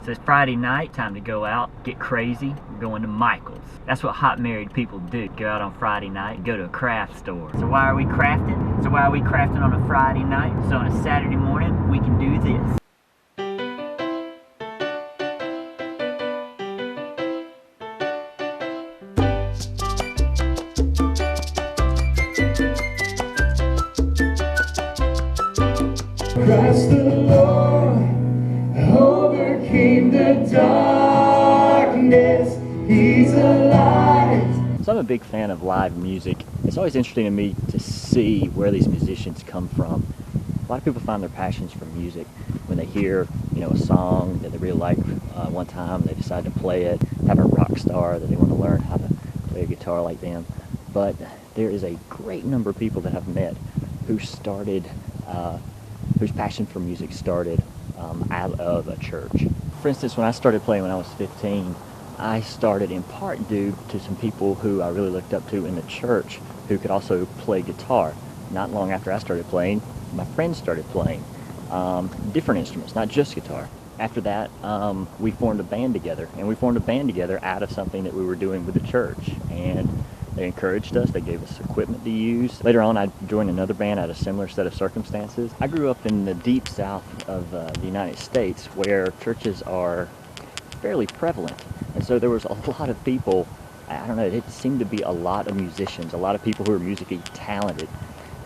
So it's Friday night, time to go out, get crazy, we're going to Michael's. That's what hot married people do. Go out on Friday night and go to a craft store. So why are we crafting? On a Friday night? So on a Saturday morning, we can do this. Christ the Lord overcame the darkness. He's alive. So I'm a big fan of live music. It's always interesting to me to see where these musicians come from. A lot of people find their passions from music when they hear, a song that they really like one time. They decide to play it. Have a rock star that they want to learn how to play a guitar like them. But there is a great number of people that I've met who started, whose passion for music started out of a church. For instance, when I started playing when I was 15, I started in part due to some people who I really looked up to in the church who could also play guitar. Not long after I started playing, my friends started playing different instruments, not just guitar. After that, we formed a band together, and we formed a band together out of something that we were doing with the church. And they encouraged us, they gave us equipment to use. Later on, I joined another band out of a similar set of circumstances. I grew up in the deep south of the United States where churches are fairly prevalent. And so there was a lot of people, I don't know, it seemed to be a lot of musicians, a lot of people who were musically talented.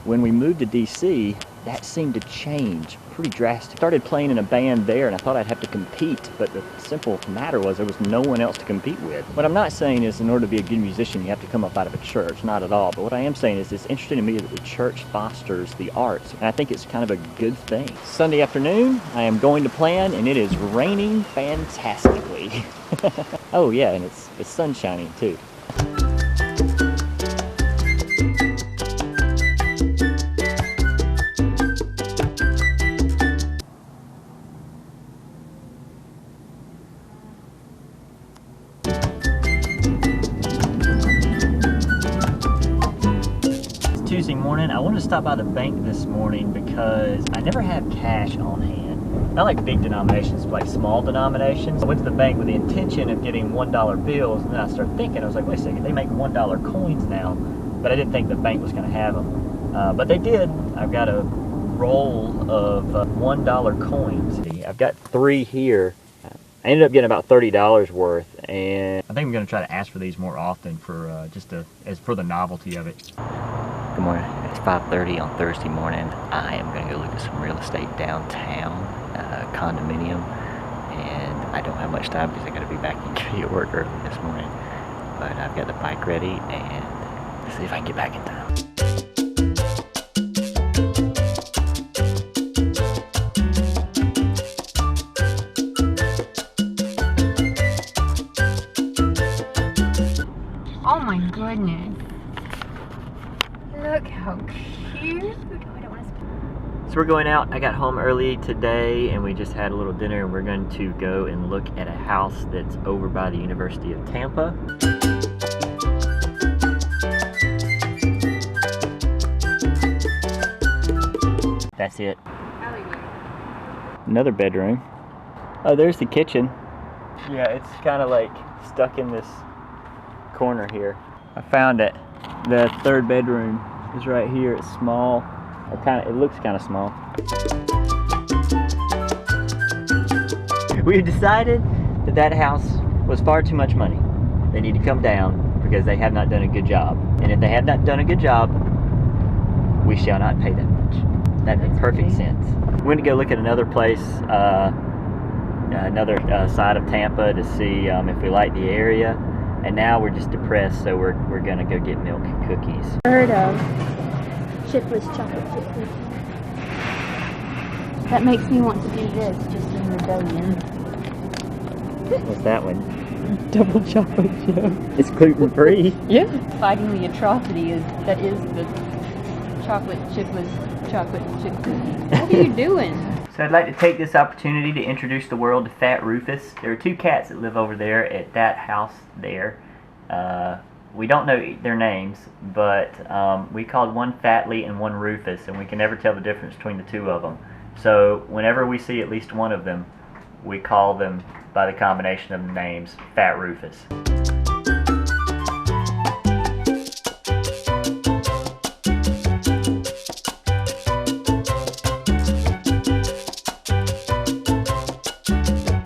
When we moved to DC, that seemed to change pretty drastically. I started playing in a band there and I thought I'd have to compete, but the simple matter was there was no one else to compete with. What I'm not saying is in order to be a good musician you have to come up out of a church, not at all. But what I am saying is it's interesting to me that the church fosters the arts, and I think it's kind of a good thing. Sunday afternoon, I am going to plan, and it is raining fantastically. Oh yeah, and it's sun shining too. Tuesday morning. I wanted to stop by the bank this morning because I never have cash on hand. Not like big denominations, but like small denominations. I went to the bank with the intention of getting $1 bills, and then I started thinking, I was like, wait a second, they make $1 coins now, but I didn't think the bank was going to have them. But they did. I've got a roll of $1 coins. I've got 3 here. I ended up getting about $30 worth, and I think I'm going to try to ask for these more often for as for the novelty of it. Good morning. It's 5:30 on Thursday morning. I am going to go look at some real estate downtown, condominium, and I don't have much time because I got to be back and get to work early this morning. But I've got the bike ready, and let's see if I can get back in time. Oh my goodness. Look how cute. So we're going out. I got home early today and we just had a little dinner, and we're going to go and look at a house that's over by the University of Tampa. That's it. Another bedroom. Oh, there's the kitchen. Yeah, it's kind of like stuck in this corner here. I found it. The third bedroom is right here. It's small. It looks kind of small. We've decided that that house was far too much money. They need to come down because they have not done a good job. And if they have not done a good job, we shall not pay that much. That makes perfect sense. We're going to go look at another place, another side of Tampa to see if we like the area. And now we're just depressed, so we're gonna go get milk and cookies. Heard of Chipless chocolate chip cookies. That makes me want to do this just in rebellion. What's that one? Double chocolate chip. It's gluten-free. Yeah. Fighting the atrocity that is the Chipless chocolate chip cookies. What are you doing? So I'd like to take this opportunity to introduce the world to Fat Rufus. There are 2 cats that live over there at that house there. We don't know their names, but we called one Fatly and one Rufus, and we can never tell the difference between the 2 of them. So whenever we see at least one of them, we call them by the combination of the names Fat Rufus.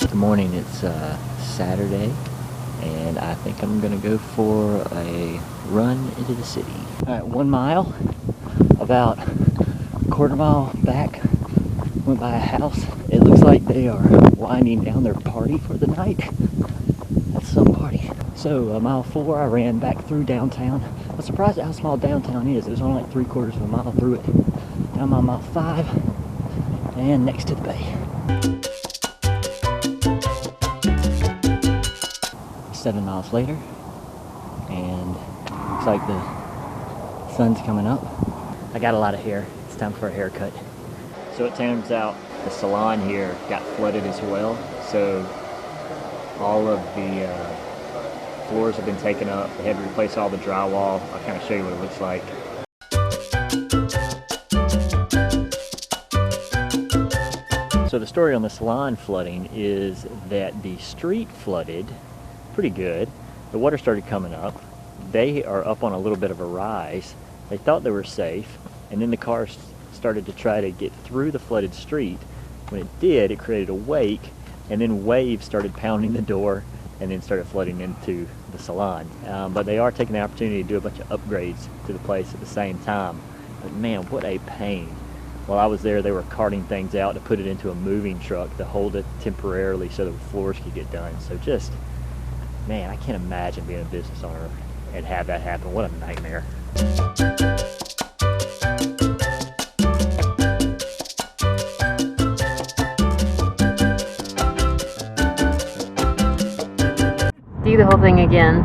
Good morning, it's Saturday, and I think I'm gonna go for a run into the city. Alright, 1 mile, about a quarter mile back, went by a house. It looks like they are winding down their party for the night. That's some party. So mile 4, I ran back through downtown. I was surprised at how small downtown is. It was only like 3/4 of a mile through it. Now I'm on mile 5 and next to the bay. 7 miles later, and looks like the sun's coming up. I got a lot of hair. It's time for a haircut. So it turns out the salon here got flooded as well. So all of the floors have been taken up. They had to replace all the drywall. I'll kind of show you what it looks like. So the story on the salon flooding is that the street flooded pretty good. The water started coming up. They are up on a little bit of a rise. They thought they were safe, and then the cars started to try to get through the flooded street. When it did, it created a wake, and then waves started pounding the door and then started flooding into the salon. But they are taking the opportunity to do a bunch of upgrades to the place at the same time. But man, what a pain. While I was there, they were carting things out to put it into a moving truck to hold it temporarily so the floors could get done. So just, man, I can't imagine being a business owner and have that happen. What a nightmare. Do the whole thing again.